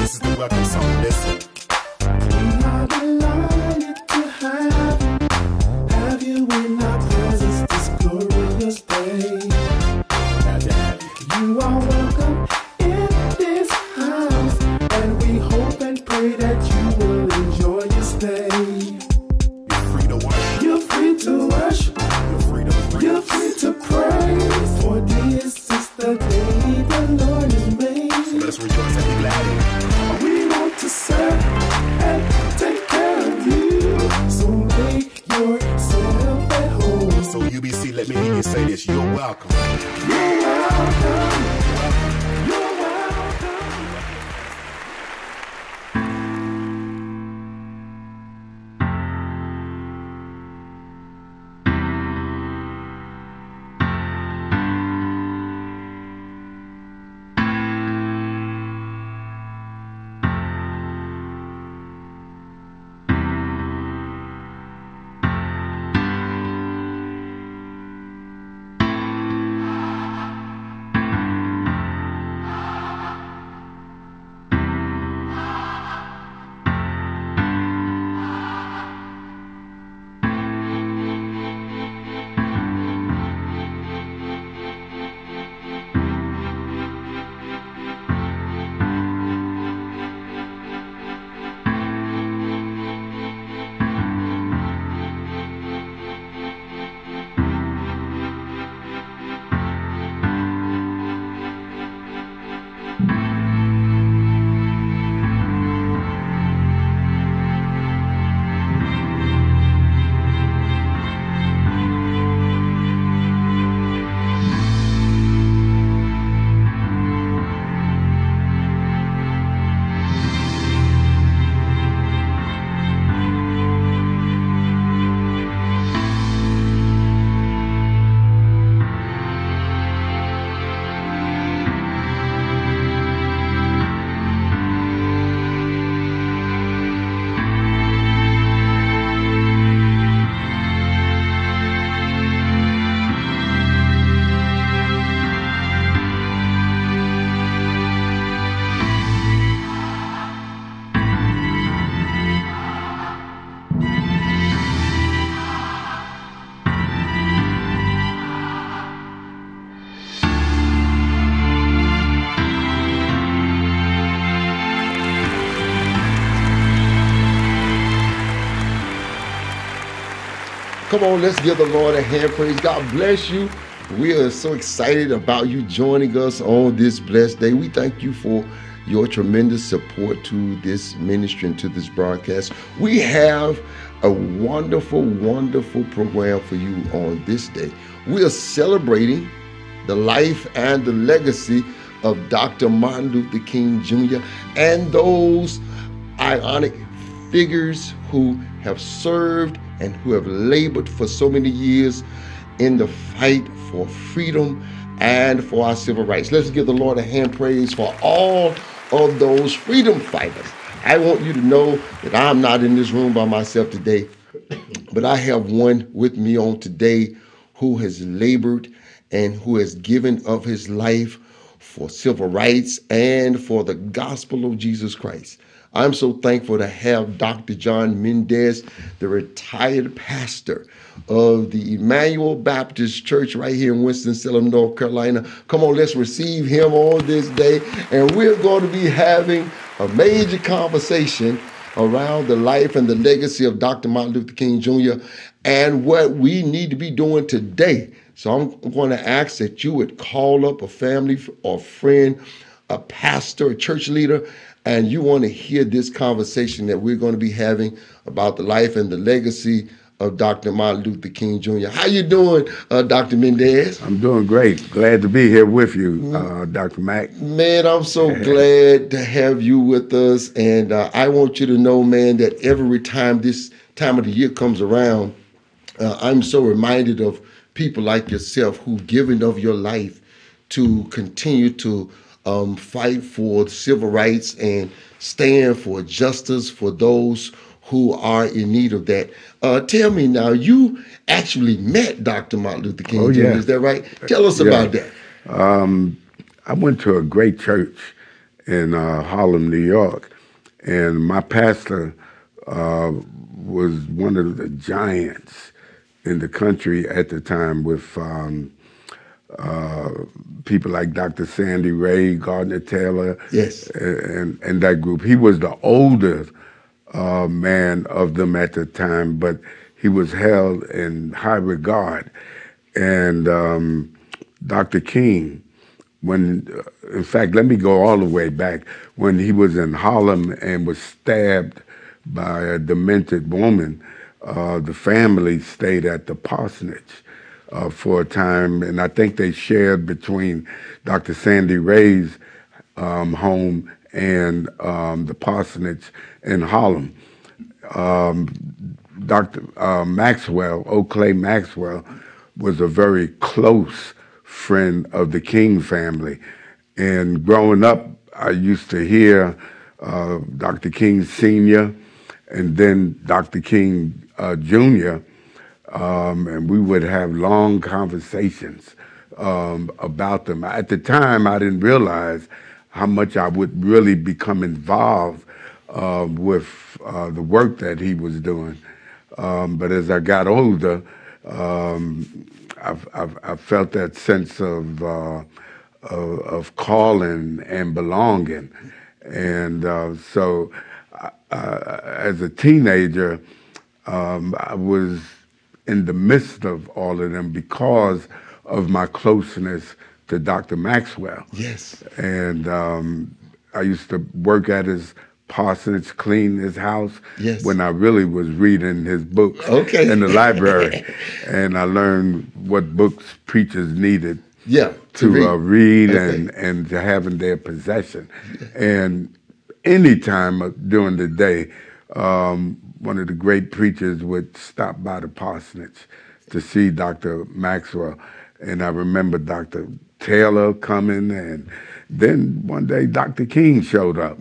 This is the welcome song. Listen. We are delighted to have you in our presence this glorious day. Glad to have you. You are welcome in this house, and we hope and pray that you will enjoy your stay. You're free to worship. You're free to worship. You're free to praise. You're free to praise. For this is the day the Lord has made. So let's rejoice and be glad in it. We want to serve and take care of you. So make yourself at home. So UBC, let me hear you say this. You're welcome. You're welcome. You're welcome. Come on, let's give the Lord a hand praise. God bless you. We are so excited about you joining us on this blessed day. We thank you for your tremendous support to this ministry and to this broadcast. We have a wonderful, wonderful program for you on this day. We are celebrating the life and the legacy of Dr. Martin Luther King Jr. and those iconic figures who have served and who have labored for so many years in the fight for freedom and for our civil rights. Let's give the Lord a hand praise for all of those freedom fighters. I want you to know that I'm not in this room by myself today, but I have one with me on today who has labored and who has given of his life for civil rights and for the gospel of Jesus Christ. I'm so thankful to have Dr. John Mendez, the retired pastor of the Emmanuel Baptist Church right here in Winston-Salem, North Carolina. Come on, let's receive him on this day. And we're going to be having a major conversation around the life and the legacy of Dr. Martin Luther King Jr. and what we need to be doing today. So I'm going to ask that you would call up a family or friend, a pastor, a church leader, and you want to hear this conversation that we're going to be having about the life and the legacy of Dr. Martin Luther King Jr. How you doing, Dr. Mendez? I'm doing great. Glad to be here with you, Dr. Mack. Man, I'm so glad to have you with us. And I want you to know, man, that every time this time of the year comes around, I'm so reminded of people like yourself who've given of your life to continue to fight for civil rights and stand for justice for those who are in need of that. Tell me now, you actually met Dr. Martin Luther King Jr., is that right? Tell us about that. I went to a great church in Harlem, New York. And my pastor was one of the giants in the country at the time, with people like Dr. Sandy Ray, Gardner Taylor, Yes. and that group. He was the older man of them at the time, but he was held in high regard. And Dr. King, in fact, let me go all the way back, when he was in Harlem and was stabbed by a demented woman, the family stayed at the parsonage for a time, and I think they shared between Dr. Sandy Ray's home and the parsonage in Harlem. Dr. Maxwell, Oakley Maxwell, was a very close friend of the King family. And growing up, I used to hear Dr. King Sr. and then Dr. King Jr., and we would have long conversations about them. At the time, I didn't realize how much I would really become involved with the work that he was doing. But as I got older, I felt that sense of calling and belonging. And so as a teenager, I was in the midst of all of them because of my closeness to Dr. Maxwell. Yes. And I used to work at his parsonage, clean his house, yes, when I really was reading his books okay, in the library. And I learned what books preachers needed, yeah, to read okay, and to have in their possession. And any time during the day, one of the great preachers would stop by the parsonage to see Dr. Maxwell. And I remember Dr. Taylor coming, and then one day Dr. King showed up,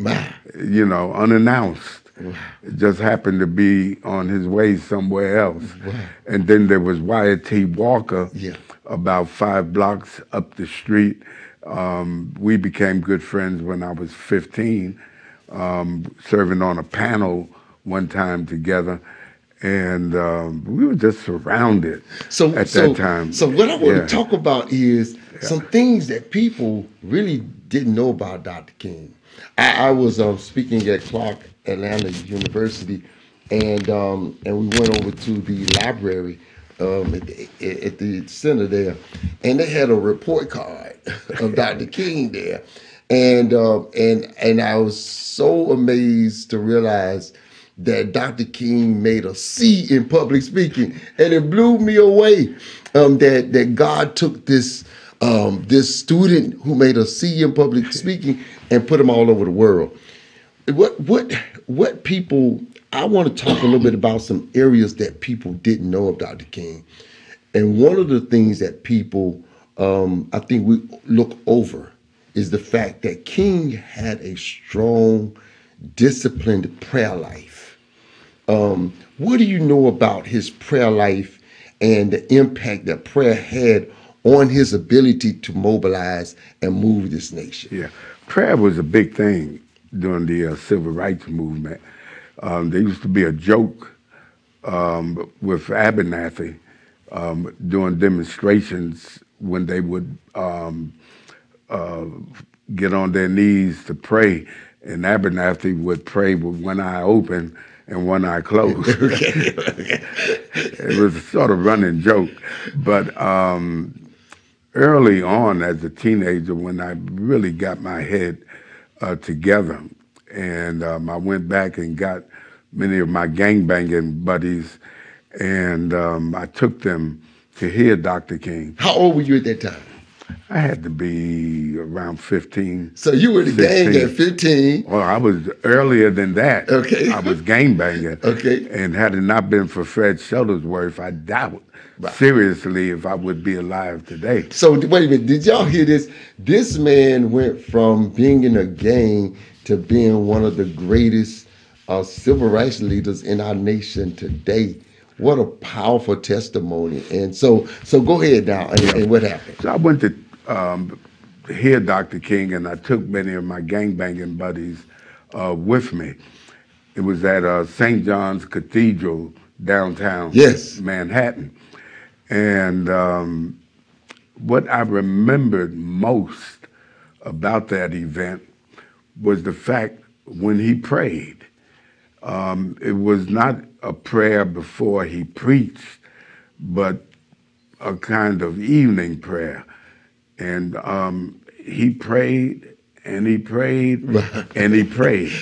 you know, unannounced. Wow. It just happened to be on his way somewhere else. Wow. And then there was Wyatt T. Walker, yeah, about 5 blocks up the street. We became good friends when I was 15, serving on a panel one time together. And we were just surrounded at that time. So what I want to talk about is some things that people really didn't know about Dr. King. I was speaking at Clark Atlanta University, and we went over to the library at the center there, and they had a report card of Dr. King there, and I was so amazed to realize that Dr. King made a C in public speaking, and it blew me away that God took this this student who made a C in public speaking and put him all over the world. What people, I want to talk a little bit about some areas that people didn't know of Dr. King, and one of the things that people I think we look over is the fact that King had a strong, disciplined prayer life. What do you know about his prayer life and the impact that prayer had on his ability to mobilize and move this nation? Yeah, prayer was a big thing during the civil rights movement. There used to be a joke with Abernathy doing demonstrations when they would get on their knees to pray, and Abernathy would pray with one eye open and one eye closed. It was a sort of running joke. But early on as a teenager, when I really got my head together, and I went back and got many of my gangbanging buddies, and I took them to hear Dr. King. How old were you at that time? I had to be around 15. So you were the 16. gang at 15. Well, I was earlier than that. Okay. I was gangbanging. Okay. And had it not been for Fred Shuttlesworth, I doubt seriously if I would be alive today. So wait a minute, did y'all hear this? This man went from being in a gang to being one of the greatest civil rights leaders in our nation today. What a powerful testimony. And so go ahead now, and what happened? So I went to hear Dr. King, and I took many of my gangbanging buddies with me. It was at St. John's Cathedral downtown Yes. Manhattan. And what I remembered most about that event was the fact when he prayed. It was not a prayer before he preached, but a kind of evening prayer. And he prayed, and he prayed, and he prayed.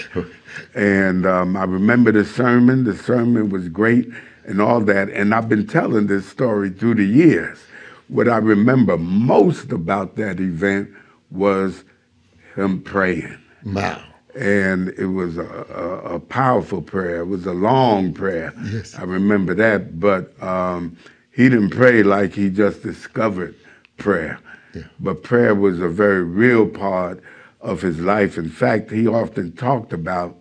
And I remember the sermon. The sermon was great and all that. And I've been telling this story through the years. What I remember most about that event was him praying. Wow. And it was a powerful prayer. It was a long prayer. Yes. I remember that. But he didn't pray like he just discovered prayer. Yeah. But prayer was a very real part of his life. In fact, he often talked about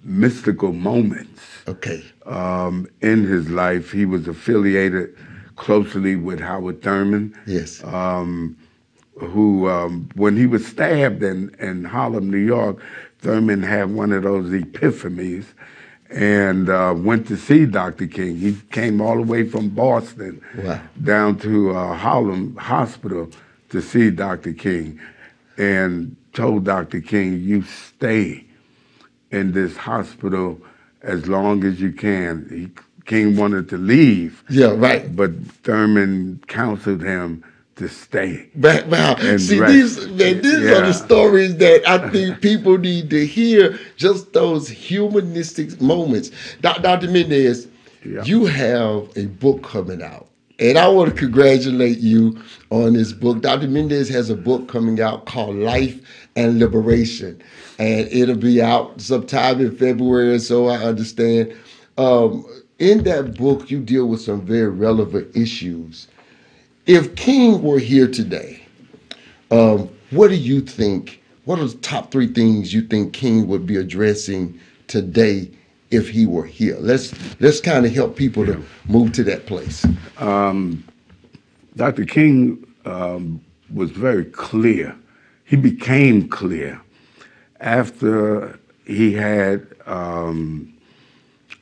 mystical moments. Okay. In his life. He was affiliated closely with Howard Thurman. Yes. Who, when he was stabbed in Harlem, New York, Thurman had one of those epiphanies and went to see Dr. King. He came all the way from Boston down to Harlem Hospital to see Dr. King and told Dr. King, you stay in this hospital as long as you can. King wanted to leave. Yeah, right. But Thurman counseled him to stay. Wow. See, rest. these are the stories that I think people need to hear, just those humanistic moments. Dr. Mendez, you have a book coming out. And I want to congratulate you on this book. Dr. Mendez has a book coming out called Life and Liberation. And it'll be out sometime in February or so, I understand. In that book, you deal with some very relevant issues. If King were here today, what do you think, what are the top 3 things you think King would be addressing today if he were here? Let's kind of help people to move to that place. Dr. King was very clear. He became clear after he had a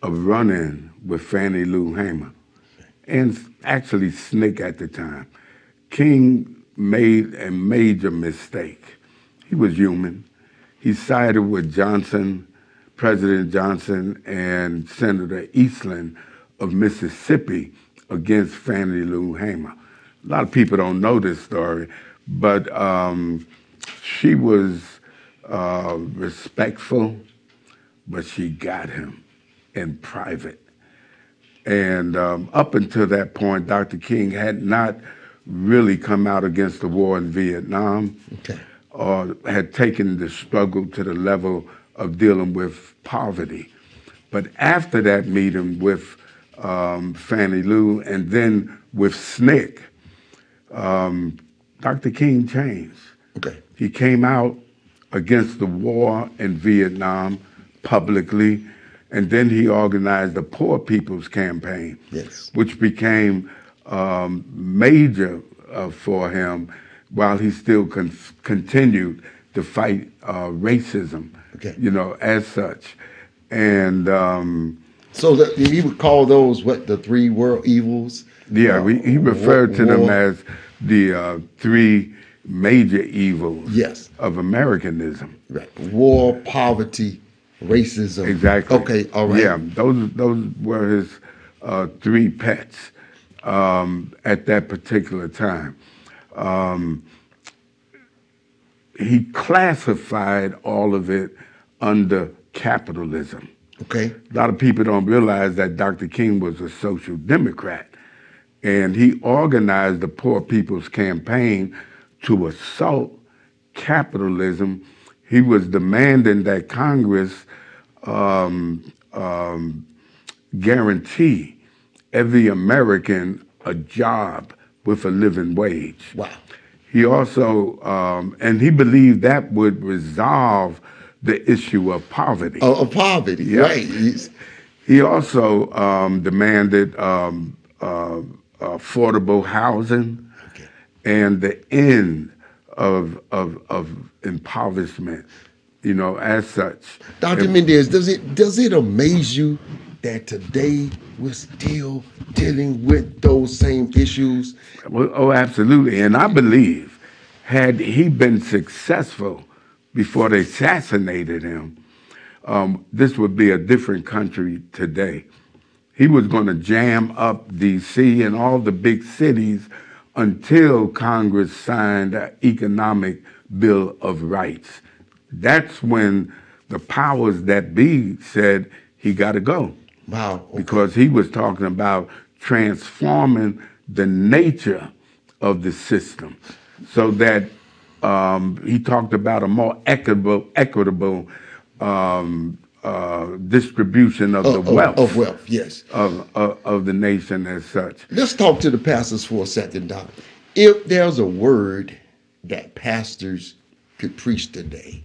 run-in with Fannie Lou Hamer, and actually SNCC at the time. King made a major mistake. He was human. He sided with Johnson, President Johnson, and Senator Eastland of Mississippi against Fannie Lou Hamer. A lot of people don't know this story, but she was respectful, but she got him in private. And up until that point, Dr. King had not really come out against the war in Vietnam, or had taken the struggle to the level of dealing with poverty. But after that meeting with Fannie Lou and then with SNCC, Dr. King changed. He came out against the war in Vietnam publicly, and then he organized the Poor People's Campaign, which became major for him while he still continued to fight racism, you know, as such. And so he would call those, what, the 3 world evils? Yeah, he referred to them as the 3 major evils of Americanism. War, poverty, racism. Exactly. Okay, all right. Yeah, those were his 3 pets at that particular time. He classified all of it under capitalism. A lot of people don't realize that Dr. King was a social democrat, and he organized the Poor People's Campaign to assault capitalism. He was demanding that Congress guarantee every American a job with a living wage. Wow. He also, and he believed that would resolve the issue of poverty. Of poverty, right. He also demanded affordable housing and the end of impoverishment, as such. Dr. Mendez, does it amaze you that today we're still dealing with those same issues? Well, oh, absolutely. And I believe, had he been successful before they assassinated him, this would be a different country today. He was going to jam up D.C. and all the big cities until Congress signed an economic Bill of Rights. That's when the powers that be said he got to go. Wow. Okay. Because he was talking about transforming the nature of the system so that he talked about a more equitable distribution of the wealth. Of wealth, yes. Of the nation as such. Let's talk to the pastors for a second, Doc. If there's a word that pastors could preach today,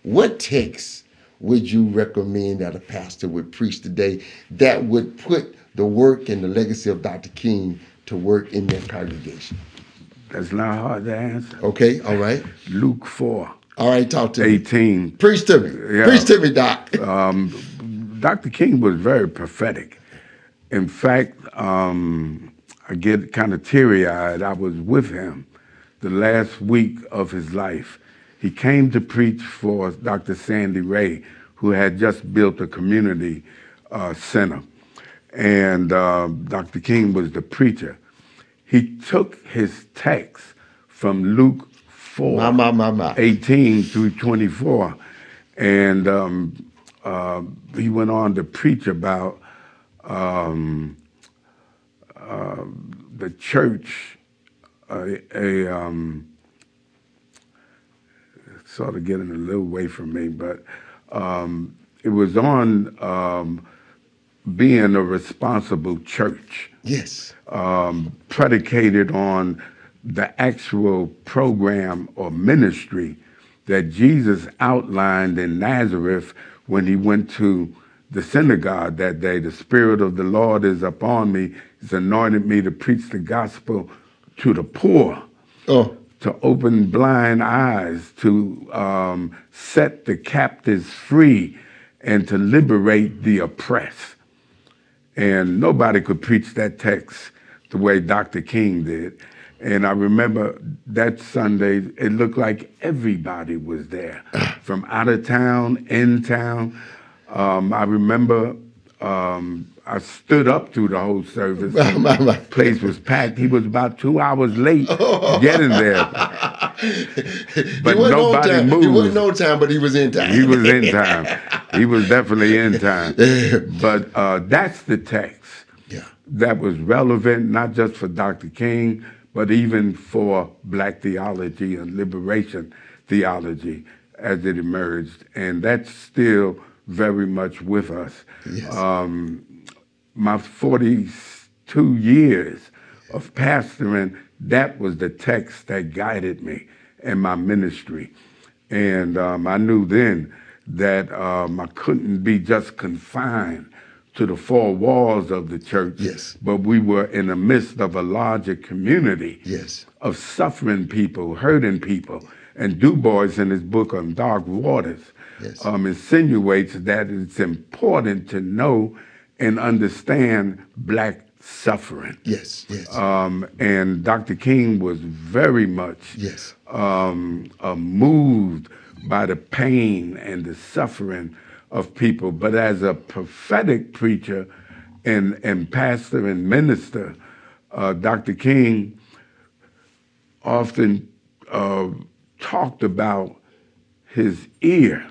what text would you recommend that a pastor would preach today that would put the work and the legacy of Dr. King to work in their congregation? That's not hard to answer. Okay, all right. Luke 4. All right, talk to 18. me. Preach to me. Yeah. Preach to me, Doc. Dr. King was very prophetic. In fact, I get kind of teary-eyed. I was with him the last week of his life. He came to preach for Dr. Sandy Ray, who had just built a community center. And Dr. King was the preacher. He took his text from Luke 4, 18 through 24, and he went on to preach about the church, sort of getting a little away from me, but it was on being a responsible church. Yes. Predicated on the actual program or ministry that Jesus outlined in Nazareth when he went to the synagogue that day. The Spirit of the Lord is upon me. He's anointed me to preach the gospel to the poor, to open blind eyes, to set the captives free, and to liberate the oppressed. And nobody could preach that text the way Dr. King did. And I remember that Sunday, it looked like everybody was there, from out of town, in town. I remember I stood up through the whole service. The place was packed. He was about 2 hours late getting there. But nobody moved. He wasn't on time, but he was in time. He was in time. He was definitely in time. But that's the text that was relevant, not just for Dr. King, but even for Black theology and liberation theology as it emerged. And that's still very much with us. Yes. My 42 years of pastoring, that was the text that guided me in my ministry. And I knew then that I couldn't be just confined to the four walls of the church, but we were in the midst of a larger community of suffering people, hurting people. And Du Bois, in his book on Dark Waters, insinuates that it's important to know and understand Black suffering. And Dr. King was very much moved by the pain and the suffering of people. But as a prophetic preacher and pastor and minister, Dr. King often talked about his ear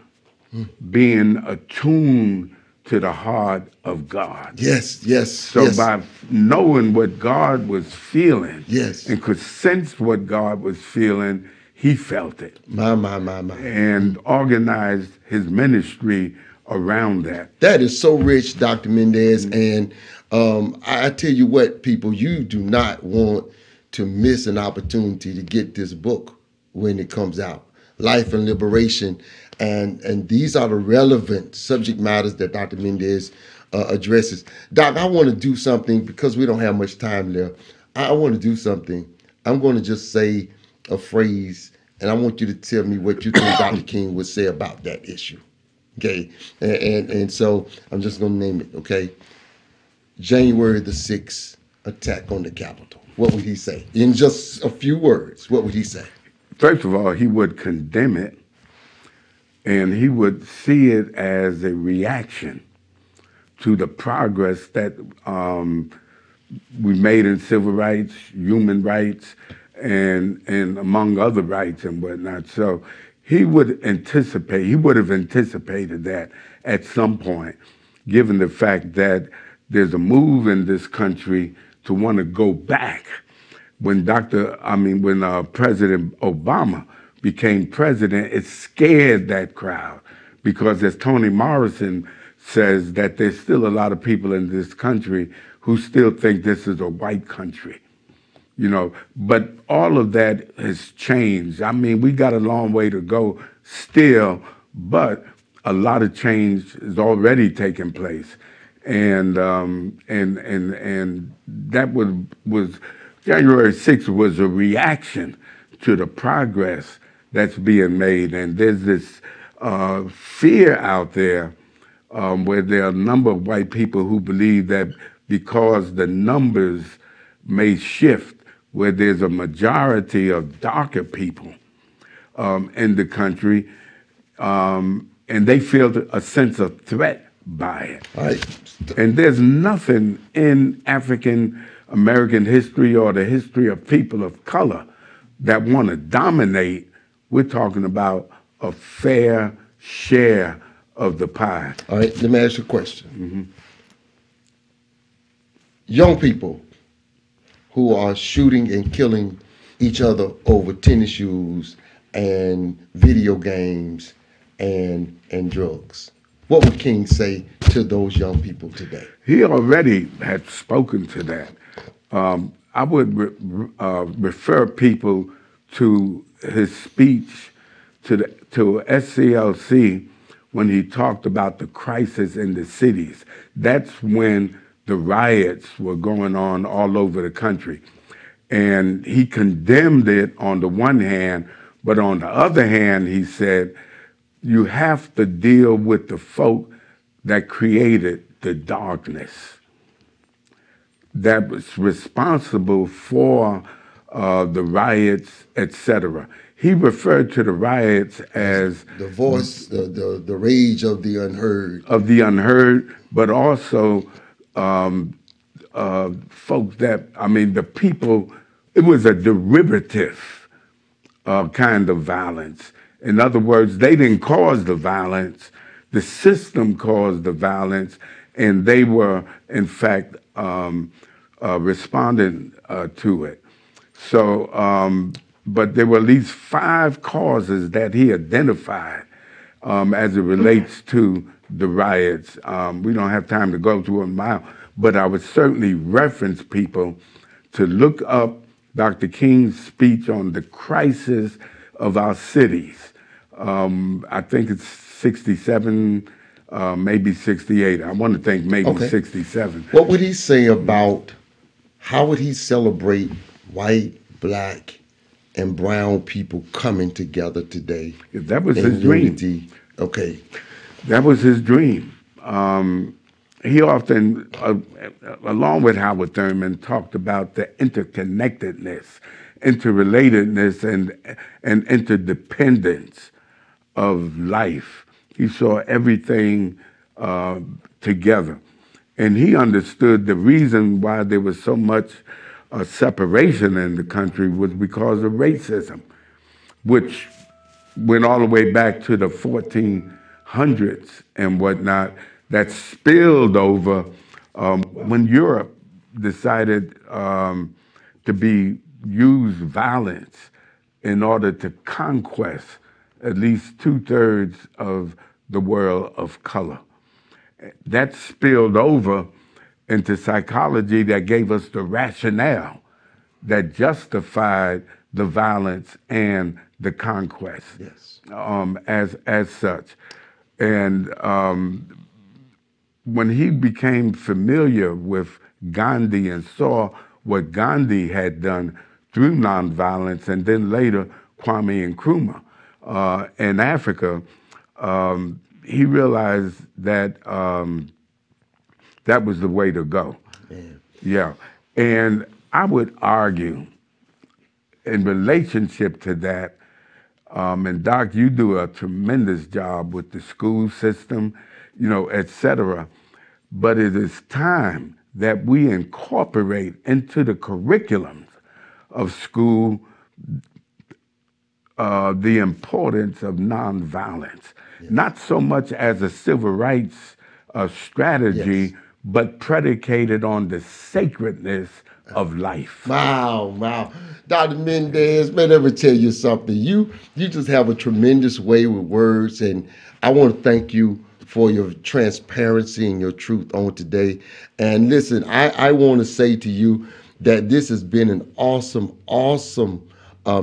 being attuned to the heart of God. So by knowing what God was feeling and could sense what God was feeling, he felt it. And organized his ministry around that. That is so rich, Dr. Mendez. And I tell you what, people, you do not want to miss an opportunity to get this book when it comes out. Life and Liberation. And these are the relevant subject matters that Dr. Mendez addresses. Doc, I want to do something because we don't have much time left. I want to do something. I'm going to just say a phrase and I want you to tell me what you think Dr. King would say about that issue. Okay, and so I'm just gonna name it. Okay, January the 6th attack on the Capitol. What would he say? In just a few words, what would he say? First of all, he would condemn it, and he would see it as a reaction to the progress that we made in civil rights, human rights, and among other rights and whatnot. So he would have anticipated that at some point, given the fact that there's a move in this country to want to go back. When President Obama became president, it scared that crowd because, as Toni Morrison says, that there's still a lot of people in this country who still think this is a white country. But all of that has changed. I mean, we got a long way to go still, but a lot of change is already taking place. And that was January 6th was a reaction to the progress that's being made. And there's this fear out there where there are a number of white people who believe that because the numbers may shift, where there's a majority of darker people in the country, and they feel a sense of threat by it. Right. And there's nothing in African American history or the history of people of color that want to dominate. We're talking about a fair share of the pie. All right, let me ask you a question. Young people who are shooting and killing each other over tennis shoes and video games and drugs. What would King say to those young people today? He already had spoken to that. I would refer people to his speech to SCLC when he talked about the crisis in the cities. That's when the riots were going on all over the country. And he condemned it on the one hand, but on the other hand, he said, you have to deal with the folk that created the darkness, that was responsible for the riots, etc. He referred to the riots as the voice, the rage of the unheard. Of the unheard, but also folks that, the people, it was a derivative kind of violence. In other words, they didn't cause the violence. The system caused the violence, and they were, in fact, responding to it. So, but there were at least 5 causes that he identified as it relates to the riots. We don't have time to go through them now, but I would certainly reference people to look up Dr. King's speech on the crisis of our cities. I think it's 67, maybe 68. I want to think maybe 67. What would he say about, how would he celebrate white, black, and brown people coming together today? That was his dream. Okay. That was his dream. He often, along with Howard Thurman, talked about the interconnectedness, interrelatedness, and interdependence of life. He saw everything together. And he understood the reason why there was so much separation in the country was because of racism, which went all the way back to the 1400s and whatnot, that spilled over when Europe decided to use violence in order to conquest at least 2/3 of the world of color. That spilled over into psychology that gave us the rationale that justified the violence and the conquest. Yes. As such. And when he became familiar with Gandhi and saw what Gandhi had done through nonviolence, and then later Kwame Nkrumah in Africa, he realized that that was the way to go. Yeah. And I would argue in relationship to that, and Doc, you do a tremendous job with the school system, et cetera. But it is time that we incorporate into the curriculums of school the importance of nonviolence, not so much as a civil rights strategy, but predicated on the sacredness of life. Wow. Dr. Mendez, man, let me tell you something. You just have a tremendous way with words, and I want to thank you for your transparency and your truth on today. And listen, I want to say to you that this has been an awesome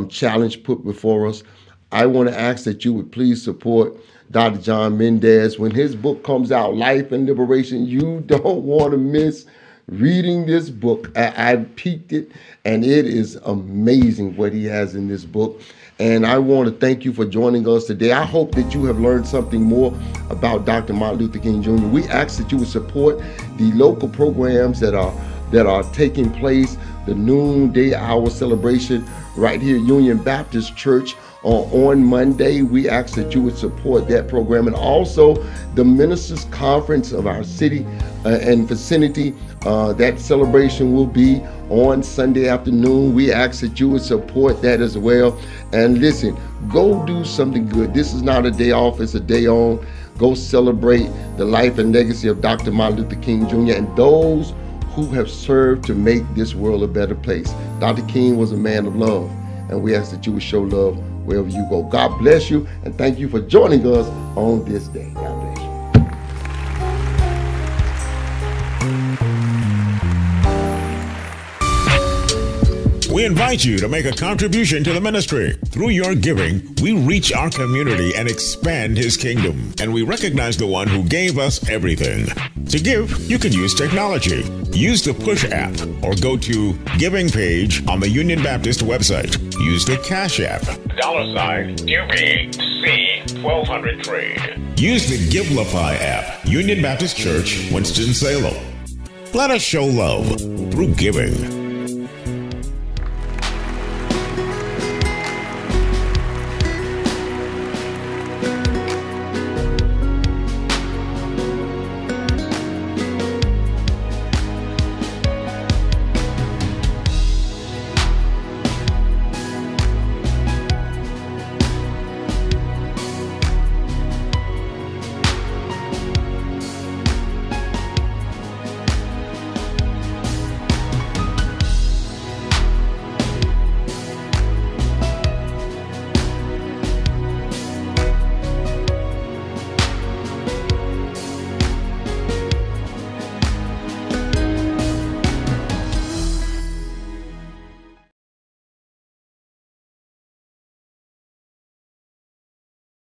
challenge put before us. I want to ask that you would please support Dr. John Mendez. When his book comes out, Life and Liberation, you don't want to miss reading this book. I peeked it, and it is amazing what he has in this book. And I want to thank you for joining us today. I hope that you have learned something more about Dr. Martin Luther King Jr. We ask that you would support the local programs that are taking place, the noonday hour celebration right here at Union Baptist Church on Monday. We ask that you would support that program, and also the Ministers Conference of our city and vicinity. That celebration will be on Sunday afternoon. We ask that you would support that as well. And listen, go do something good. This is not a day off, it's a day on. Go celebrate the life and legacy of Dr. Martin Luther King Jr. and those who have served to make this world a better place. Dr. King was a man of love, and we ask that you would show love wherever you go. God bless you, and thank you for joining us on this day. God bless you. We invite you to make a contribution to the ministry. Through your giving, we reach our community and expand his kingdom. And we recognize the one who gave us everything. To give, you can use technology. Use the Push app or go to Giving page on the Union Baptist website. Use the Cash app, $UBC 1200 trade. Use the Givelify app, Union Baptist Church, Winston-Salem. Let us show love through giving.